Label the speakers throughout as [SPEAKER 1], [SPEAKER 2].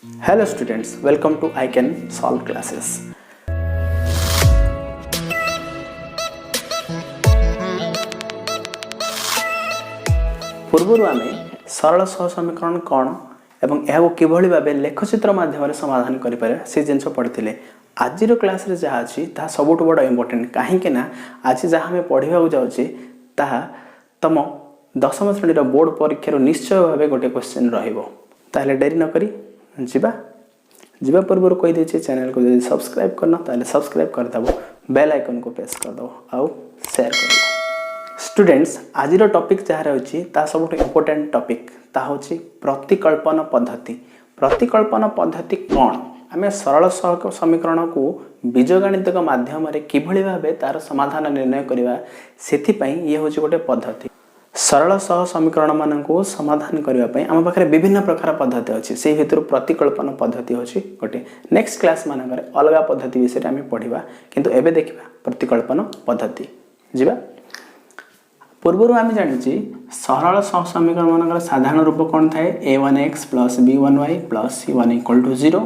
[SPEAKER 1] Hello students, welcome to I Can Solve classes. पूर्व आमे सरल सह समीकरण कौन एवं यह किभली भाबे लेखचित्र माध्यम समाधान करें से जिन पढ़ी आज क्लास रे जहाँ अच्छी ता सबुठ बड़ इम्पोर्टेंट कहीं आज जहाँ आम पढ़ा जाऊँचे ताहा तुम दशम श्रेणी बोर्ड परीक्षार निश्चय भाव गोटे क्वेश्चन रही डेरी नक जीवा पूर्व कहीदे चैनल को जब सब्सक्राइब करना ताले सब्सक्राइब करदेव बेल आइकन को प्रेस करदेव आउ शेयर कर स्टूडेंट्स आज टॉपिक जहाँ रही सब इम्पोर्टेंट टॉपिक ता हूँ प्रतिकल्पन पद्धति। प्रतिकल्पन पद्धति कौन आम सरल समीकरण को बीजगणित माध्यम किभली भाबे तार समाधान निर्णय करवा से ये हूँ गोटे पद्धति। सरल सह समीकरण मान को समाधान करने आम पाखे विभिन्न प्रकार पद्धति अच्छी से भितर प्रतिकल्पन पद्धति हूँ गोटे। नेक्स्ट क्लास मानक अलग पद्धति विषय आम पढ़ा किंतु एबे देखा प्रतिकल्पन पद्धति जीवा पूर्व आम जानी सरल सह समीकरण मान साधारण रूप कौन थाए a1x plus b1y plus c1 equal to 0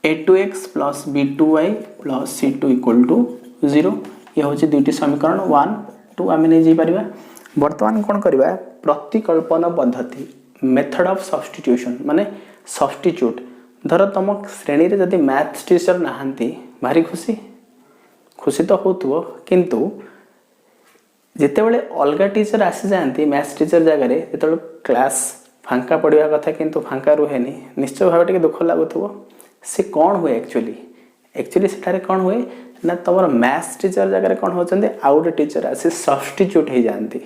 [SPEAKER 1] a2x plus b2y plus c2 equal to 0 ये हूँ दुईटी समीकरण 1 2 आम नहीं जापर। बर्तमान कौन करवा प्रतिकल्पन पद्धति मेथड ऑफ सब्स्टिट्यूशन माने सब्स्टिट्यूट धर तुम श्रेणी जदि मैथ्स टीचर नहांती भारी खुशी खुशी तो हो किंतु जितेबले अलग टीचर आसी जाती मैथ्स टीचर जगह जो क्लास फांका पड़ा कथा किंतु फांका रुहे निश्चय भाव टे दुख लगुव सी कौन हुए एक्चुअली सेठारे कौन हुए ना तुम मैथ्स टीचर जगह कौन होती आउ गए टीचर आसी सब्स्टिट्यूट हो जाती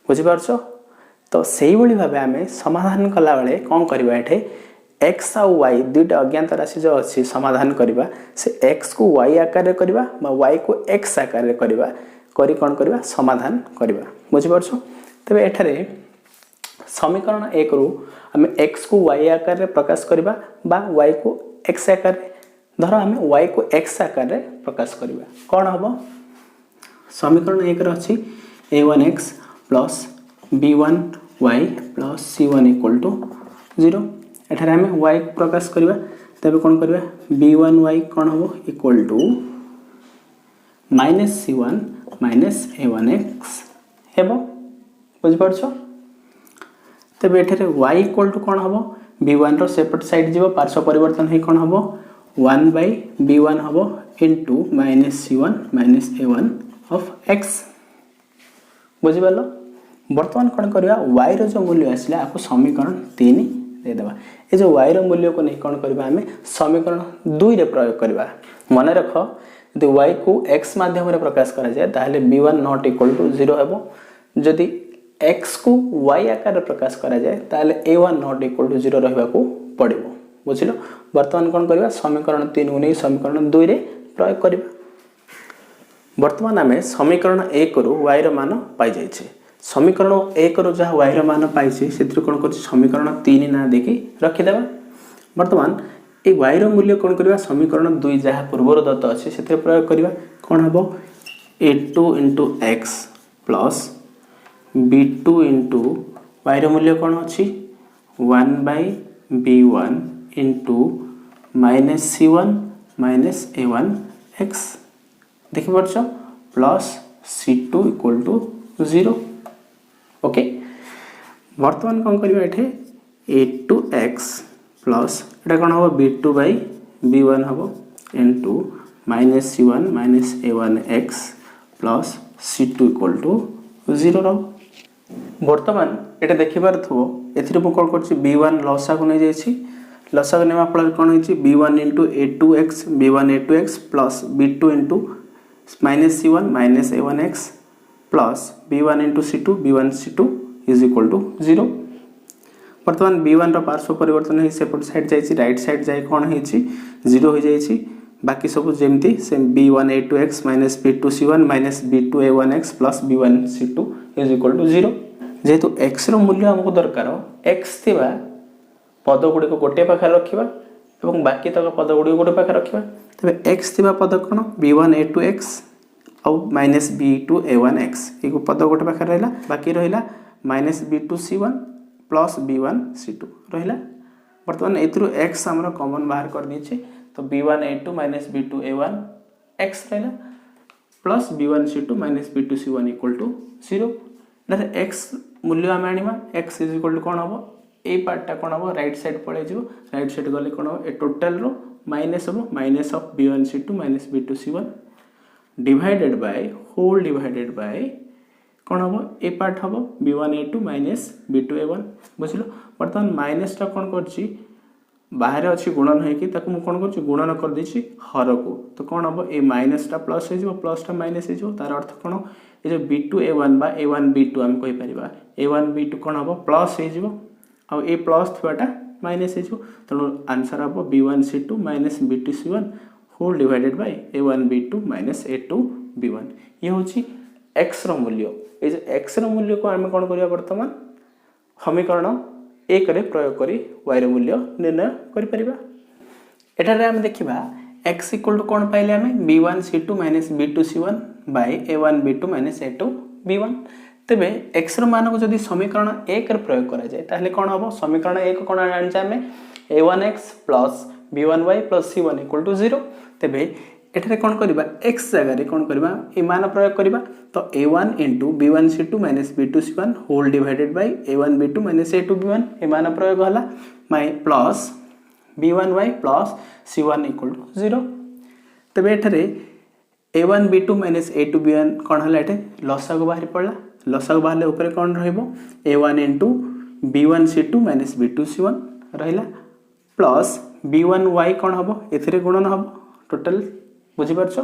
[SPEAKER 1] बुझीपारछ। तो से भाव आम समाधान कला बेले कौन करवा ये एक्स आउ वाई दुईटा अज्ञात राशि जो अच्छी समाधान करवा से एक्स को वाई आकार करवा वाई को एक्स आकार करवा करी कौन करवा समाधान करवा बुझीपारछ। तेरे एठारे समीकरण 1 रु आम एक्स को वाई आकार प्रकाश करवा बा वाई को एक्स आकार धर आम y को x आकार प्रकाश करवा कौन हम समीकरण 1 अच्छी a1x plus b1y plus c1 equal to 0 एठार आम y प्रकाश करवा तेज कौन करवा b1y कौन हम equal to minus c1 minus a1x हेब बुझीपारछ। तेज एठार y इक्वल टू कौन हम b1 रो सेपट साइड जीव पार्श्व परिवर्तन हो कौन हम 1 by b1 हम into minus c1 minus a1 of x बुझीपार। बर्तमान कौन करवा y रो जो मूल्य आसला आपको समीकरण 3 देदेबा ये जो y रो मूल्य को नहीं कौन करवा आम समीकरण 2 रे प्रयोग करवा मन रख यदि y को x माध्यम रे प्रकाश करा जाए ताहले b1 नॉट इक्वल टू 0 हेबो जदि x को y आकार प्रकाश करा जाए ताहले a1 नॉट इक्वल टू 0 रहबा को पड़िबो बुझिल। बर्तमान कौन करवा समीकरण 3 को नहीं समीकरण 2 रे प्रयोग करवा। बर्तमान आम समीकरण 1 रु y रो मान पाई जाइछे समीकरण 1 रु जहाँ y रो मान पाइछे सेतिर कौन कर समीकरण 3 ना देखि रखिदेबा। बर्तमान ए y रो मूल्य कौन करवा समीकरण 2 जहाँ पूर्वर दत्त अच्छे से प्रयोग करवा कौन हम a2 into X plus b2 into y रो मूल्य कौन अच्छी 1 by b1 into minus c1 minus a1 x देखिए plus c2 equal to 0 okay. बर्तमान कौन करवा ये a2x प्लस एटा कौन हम b2 बाई b1 हम into minus c1 minus a1 x plus c2 equal to 0 रहा। बर्तमान ये देखिपार थो एथि कौन कर b1 लसा को नहीं जाइए लसा को नेवा फल कौन होती b1 into a2x b1 a2x plus b2 into minus c1 minus a1 x plus b1 into c2 b1 c2 is equal to 0। बर्तमान b1 रो पार्श्व परिवर्तन हो सेपट साइड जाइए राइट साइड जाए कौन हो 0 हो जाइए बाकी सब जमती से b1 a2x minus b2 c1 minus b2 a1 x plus b1 c2 is equal to 0 जेहेतु x रो मूल्य हमको दरकार x थिबा पद गुड़ी को गोटे पाखे रखा और बाकी तक पद गुड़ी गोटे पाखे रखा तेज एक्स थी पद कौन b1 a2x आउ माइनस b2 a1 x ये पद गोटे पाखे रहा बाकी रहा minus b2 c1 plus b1 c2 रहा बर्तमान एथुरु x हमर कॉमन बाहर कर दीचे तो b1a2 माइनस b2a1 x रहला plus b1c2 minus b2c1 equal to 0 एटा x मूल्य हम आनिबा x इज इक्वल टू कोन हबो ए पार्टटा कोन हबो राइट साइड पळे जिवो राइट साइड गले कोन हबो ए टोटल रो माइनस हबो minus of b1c2 minus b2c1 divided by whole divided by कौन हम ए पार्ट हम b1a2 माइनस b2a1 बुझल बर्तमान माइनस टा कौन कर बाहर अच्छी गुणन है कौन कर गुणन कर देछि हर को तो कौन हम ए माइनस टा प्लस हो प्लस टा माइनस हो तार अर्थ कौन ये जो b2a1 बा a1b2 हम कहि परिबा a1b2 कौन हम प्लस हो ए प्लस थवाटा माइनस हो तेणु आंसर हम b1c2 minus b2c1 whole divided by a1b2 minus a2b1 ये होछि x रो मूल्य ए जे x रो मूल्य को आम कौन करिया वर्तमान समीकरण 1 रे प्रयोग करी y रो मूल्य निर्णय करि परिबा एटारे हम देखिबा x इक्वल टू कोन पाइले हमें b1c2 minus b2c1 bye a1b2 minus a2b1 तबे x रो मान को जदी समीकरण 1 रे प्रयोग करा जाय ताहले कोन हबो समीकरण 1 कोन आनछा हमें a1x plus b1y plus c1 equal to 0 तबे एठारे कोन करबा x जगह रे कोन करबा ए मान प्रयोग करबा तो a1 b1c2 minus b2c1 whole divided by a1b2 minus a2b1 ए मान प्रयोग हला माय plus b1y plus c1 equal to 0 तबे एठारे a1b2 माइनस a2b1 कोन हला एठे लसागु बाहर पड़ला लसागु बाहरले ऊपर कोन रहइबो a1 b1c2 माइनस b2c1 रहला प्लस b1y कोन हबो एथिरे गुणन हबो टोटल बुझी परछो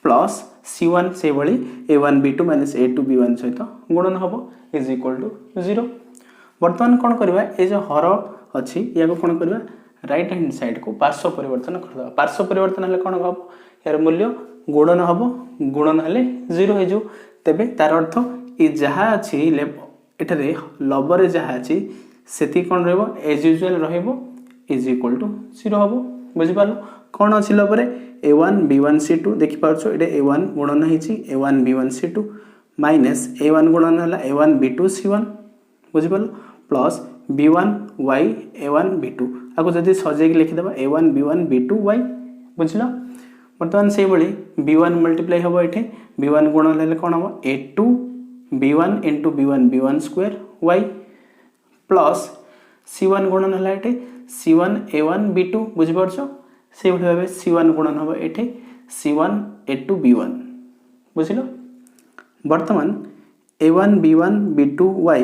[SPEAKER 1] प्लस c1 से भली a1b2 माइनस a2b1 सहित गुणन हबो इज इक्वल टू 0 वर्तमान कोन करबा ए जो हर अछि या को कोन करबा राइट हैंड साइड को पार्श्व परिवर्तन करबा पार्श्व परिवर्तन हले कोन हबो यार मूल्य गुणन हबो गुणन हले 0 हे जो तबे तार अर्थ ए जहा अछि एठारे लबर जहा अछि सेति कोन रहबो एज यूजुअल रहबो इज इक्वल टू 0 हबो बुझी पालो कोन अछि लबरे a1 b1c2 देखि पाछो एटे a1 गुणन हिची a1 b1c2 माइनस a1 गुणन हला a1 b2c1 बुझी पालो plus b1 y a1 b2 आको जदी सजे के लिखि देबा a1 b1 b2 y बुझलो वर्तमान से बळी b1 मल्टीप्लाई हबो एठे b1 गुणन हले कोन हबो a2 b1 * b1 b1 square y plus c1 गुणन हला एठे c1 a1 b2 बुझी परछो से भली भाबे c1 गुणन हबो एठे c1 a2 b1 बुझिलो वर्तमान a1 b1 b2 y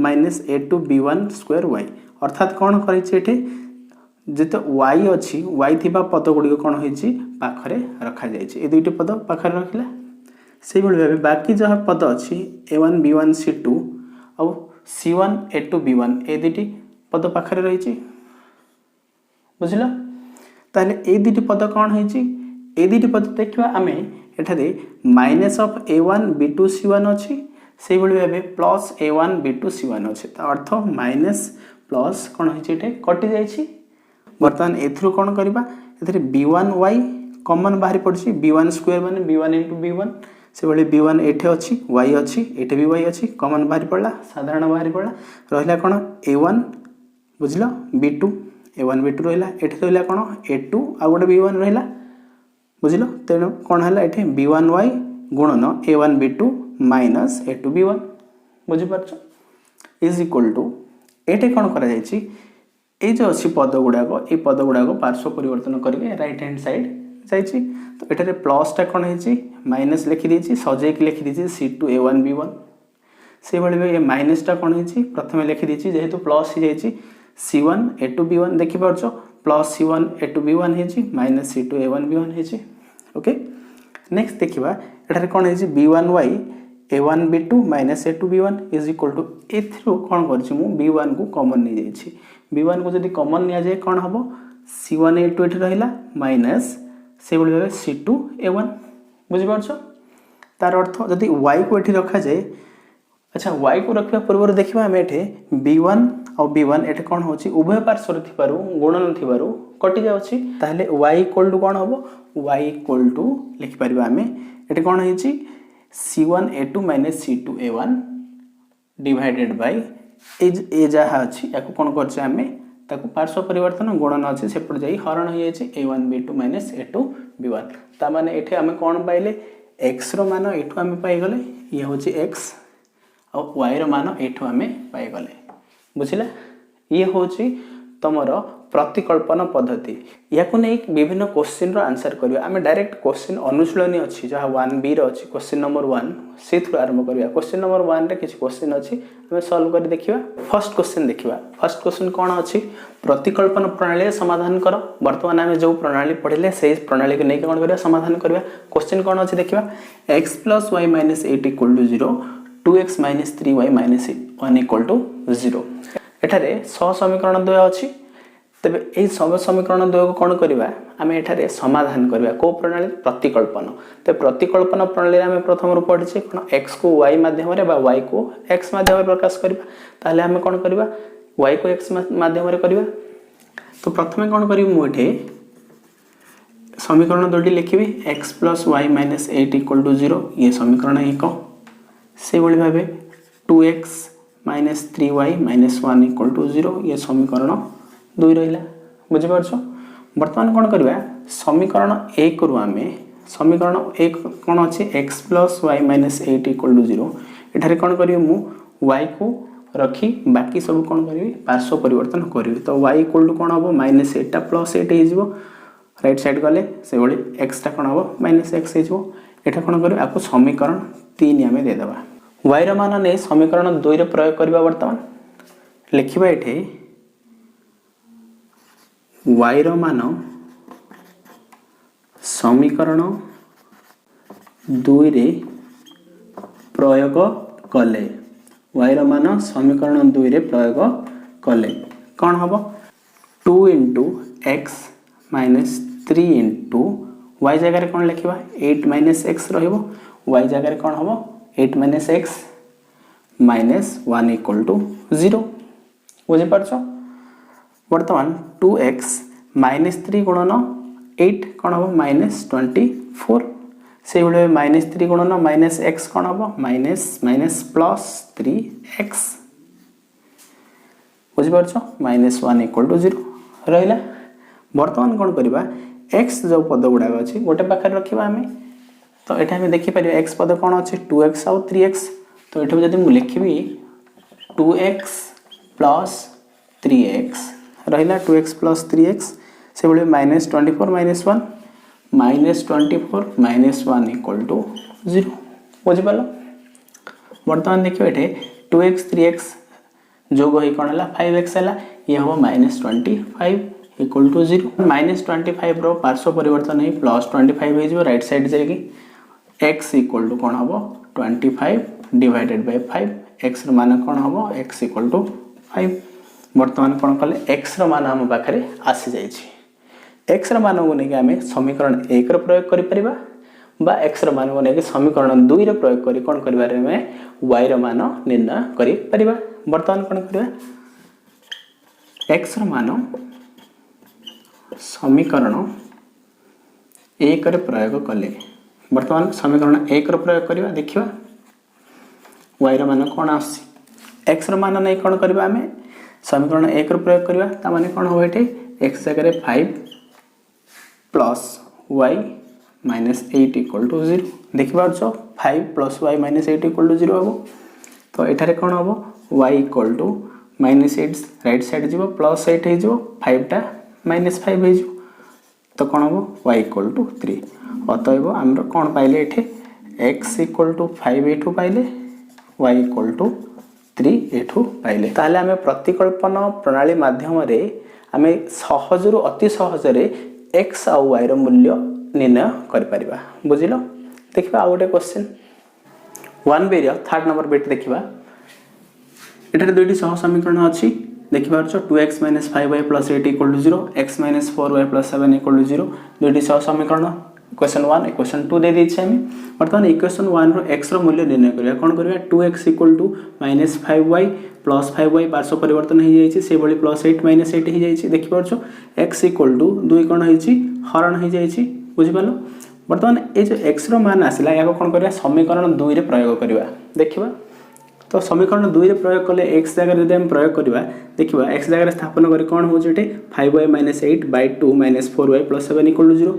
[SPEAKER 1] minus a2 b1 square y अर्थात कोन करै छै एठे जेते y अछि y थिबा पद गुडी कोन होई छि पाखरे रखा जाय छि ए दुईटी पद पाखरे रखिला से भली भाबे बाकी जहा पद अछि a1 b1 c2 और c1 a2 b1 ए दुईटी पद पाखरे रही छि बुझिलो ताले ए दुईटी पद कोन होई छि ए दुईटी पद देखिबा आमे एठारे minus of a1 b2 c1 अछि से भली भाबे प्लस a1 b2 c1 अछि त अर्थ माइनस प्लस कोन होई छि एठे कटि जाय छि वर्तमान एथरु कोन करबा एथरे b1y कॉमन बाहरी पड़छि b1 स्क्वायर माने b1 * b1 से भली b1 एठे अछि y अछि एठे भी y अछि कॉमन बाहरी पड़ला साधारण बाहरी पड़ला रहला कोन a1 बुझलो b2 a1 b2 रहला एठे रहला कोन a2 आ गोटे b1 रहला बुझलो तेनो कोन हला एठे b1y गुणन a1 b2 minus a2 b1 बुझि परछो इज इक्वल टू एठे कोन करा जाय छि ए जो अछि पद गुडाको ए पद गुडाको पार्श्व परिवर्तन करके राइट हैंड साइड जाय छि तो एठारे प्लस टा कोन हे छि माइनस लिखि दै छि सजे के लिखि दै छि c2 a1 b1 से भली ए माइनस टा कोन हे छि प्रथमे लिखि दै छि जेहेतु प्लस hi जाय छि c1 a2 b1 देखि परछो प्लस c1 a2 b1 हे छि माइनस c2 a1 b1 हे छि ओके नेक्स्ट देखिबा एठारे कोन हे छि b1y a1 b2 minus a2 b1 is equal to एथरो कोन कर छि मु b1 को कॉमन नै जाय छि b1 को जदी कॉमन निया जाय कोन हबो c1 a2 एठ रहिला माइनस से भली भाबे c2 a1 बुझि परछो तार अर्थ जदी y को एठी रखा जाय अच्छा y को रखबा पूर्व देखिबा हम एठे b1 और b1 एठे कोन होछि उभय पार्श्व थिबारु गुणन थिबारु कटि जाउछि ताले y इक्वल टू कोन हबो y इक्वल टू लिखि परिबा हमें एठे कोन हेछि c1 a2 minus c2 a1 divided by A जहा अछि याको कोन करछ हमें ताकू पार्श्व परिवर्तन गुणन अच्छे सेपट जाई हरण हो जाए a1b2 माइनस a2 b1 ता माने एठे आमे कोन पाइले x रो मान एठू आमे पाई गले ये होची x और y रो मान एठू आमे पाई गले बुझिला ये होची तमर प्रतिकल्पन पद्धति या विभिन्न क्वेश्चन रो आंसर करिया आमे डायरेक्ट क्वेश्चन अनुशीलनी अछि जहा 1b रो अछि क्वेश्चन नंबर 1 से थ्रू आरंभ करिया क्वेश्चन नंबर 1 रे किछि क्वेश्चन अछि हमें सॉल्व कर देखिबा फर्स्ट क्वेश्चन देखिबा फर्स्ट क्वेश्चन कोन अछि प्रतिकल्पन प्रणाली समाधान करो वर्तमान आमे जो प्रणाली पढिले से प्रणाली के नै कोन करिया समाधान करिया क्वेश्चन कोन अछि देखिबा x + y - 8 = 0 2x - 3y - 1 = 0 एठारे सह समीकरण द्वय अछि तबे ए सब समीकरण द्वय को कोन करबा आमे एठारे समाधान करबा को प्रणाली प्रतिकल्पन ते प्रतिकल्पन प्रणाली आमे प्रथम रु पढिछे कोन x को y माध्यम रे बा y को x माध्यम रे प्रकाश करबा ताले आमे कोन करबा y को x माध्यम रे करबा तो प्रथमे कोन करिवु मु एठे समीकरण दोटी लिखिबी x + y - 8 = 0 ये समीकरण 1 से बळी भाबे 2x - 3y - 1 = 0 ये समीकरण 2 रहिला बुझि परछो वर्तमान कोन करबा समीकरण 1 रु आमे समीकरण 1 कोन अछि x + y - 8 = 0 एठारे कोन करिवि मु y को रखी बाकी सब कोन करिवि पार्श्व परिवर्तन करिवि तो y = कोन हबो -8 टा +8 हे जिवो राइट साइड गले से बळी x टा कोन हबो -x हे जिवो एठा कोन करिवि आपको समीकरण 3 आमे दे देबा y र मान ने समीकरण 2 रे प्रयोग करबा वर्तमान लिखिबा एठे y रो मान समीकरण 2 रे प्रयोग कले y रो मान समीकरण 2 रे प्रयोग कले कोन हबो 2 * x - 3 * y जगह रे कोन लिखिबा 8 - x रहइबो y जगह रे कोन हबो 8 - x - 1 = 0 बुझि परछो वर्तमान 2x - 3 गुणन 8 कोन हबो -24 से बळे -3 गुणन -x कोन हबो +3x बुझि परछो -1 = 0 रहिला वर्तमान कोन करबा x जो पद गुडा अछि गोटे पाखर रखिबा हमें तो एटा हमें देखि परियो x पद कोन अछि 2x और 3x तो एठो जदी मु लिखिबी 2x + 3x रहिला 2x + 3x से बळे -24 - 1 -24 - 1 = 0 बुझि पालो वर्तमान देखियो एठे 2x 3x जोग होई कोन हला 5x हला ये हबो -25 = 0 -25 रो पार्श्व परिवर्तन है +25 हे जो राइट साइड जाएगी x = कोन हबो 25 / 5 x रो मान कोन हबो x = 5 वर्तमान कोन कले x रो मान हम पाखरे आसी जाई छी x रो मान को नै हमें समीकरण 1 रो प्रयोग करि परिबा बा x रो मान को नै समीकरण 2 रो प्रयोग करि कोन करबा रे में y रो मान निर्णय करि परिबा वर्तमान कोन करबा x रो मान समीकरण 1 रे प्रयोग कले वर्तमान समीकरण 1 रो प्रयोग करिवा देखिबा y रो मान कोन आसी x रो मान नै कोन करबा हमें समीकरण 1 रो प्रयोग करिवा ता माने कोन हो एठे x जगह रे 5 + y - 8 = 0 देखिबा छ 5 + y - 8 = 0 हबो तो एठारे कोन हबो y = -8 राइट साइड जीवो +8 हे जीवो 5 टा -5 हे जीवो तो कोन हबो y = 3 अतएव हमरो कोन पाइले एठे x = 5 एठू पाइले y = 3 एठू पाइले ताले हमें प्रतिकल्पन प्रणाली माध्यम रे हमें सहज रु अति सहज रे x और y रो मूल्य निर्णय कर परिबा बुझिलो देखिबा आ गोटे क्वेश्चन 1b रो थर्ड नंबर बिट देखिबा एठारे दुईटी सह समीकरण अछि देखिबा छ 2x - 5y + 8 = 0 x - 4y + 7 = 0 दुईटी सह समीकरण क्वेश्चन 1 क्वेश्चन 2 दे दी छै हम वर्तमान इक्वेशन 1 रो x रो मूल्य निर्णय करिया कोन करिया 2x = -5y + 5y पार्श्व परिवर्तन हे जाई छै से बळी +8 - 8 हे जाई छै देखि परछो x = 2 कोन हे छै हरण हे जाई छै बुझि पालो वर्तमान ए जो x रो मान आसिला याको कोन करिया समीकरण 2 रे प्रयोग करिवा देखिबा तो समीकरण 2 रे प्रयोग कले x जगह जब हम प्रयोग करवा देखिए x जगह स्थापन करी कौन हो 5y - 8/2 - 4y + 7 = 0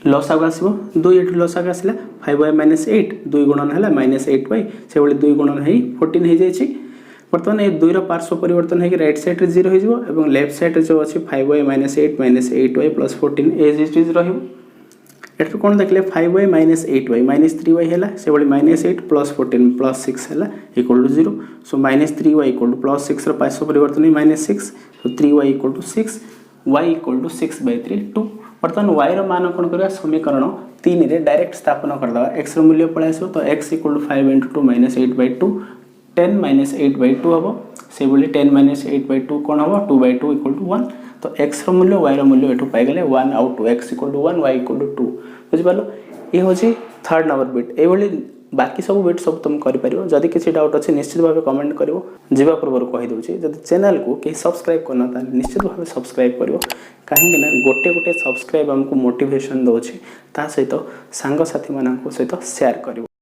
[SPEAKER 1] लसागु आसो 2 एठु लसागु आसला 5y - 8 2 गुणन है -8y से बळे 2 गुणन है 14 हो जाई बर्तमान ये 2 रो पार्श्व परिवर्तन है कि राइट साइड रे 0 हो जिवो एवं लेफ्ट साइड रे जो अछि 5y - 8 - 8y + 14 as it is रहिबो एठु कोन देखले 5y - 8y - 3y हैला से बळे -8 + 14 + 6 हैला = 0 सो -3y = +6 रो पार्श्व परिवर्तन -6 सो 3y = 6 y = 6/3 2 बर्तमान y रो मान कोन करबा समीकरण 3 रे डायरेक्ट स्थापन कर दवा x रो मूल्य पळे आसो तो x = 5 * 2 - 8/2 10 - 8/2 हबो से बोली 10 - 8/2 कोन हबो 2/2 = 1 तो x रो मूल्य y रो मूल्य एठु पाइ गेले 1 आउट टू x = 1 y = 2 बुझि पालो ए होची थर्ड नंबर बिट ए बोली बाकी सब बिट सब तुम करि परिबो जदी किछि डाउट अछि निश्चित भाबे कमेंट करिवो जीवा पूर्व कहि दउछि जदी चैनल को के सब्सक्राइब करना ता निश्चित भाबे सब्सक्राइब करिवो काहे कि ना गोटे सब्सक्राइब हमको मोटिवेशन दउछि ता सहित सांग साथी मानन को सहित शेयर करिवो।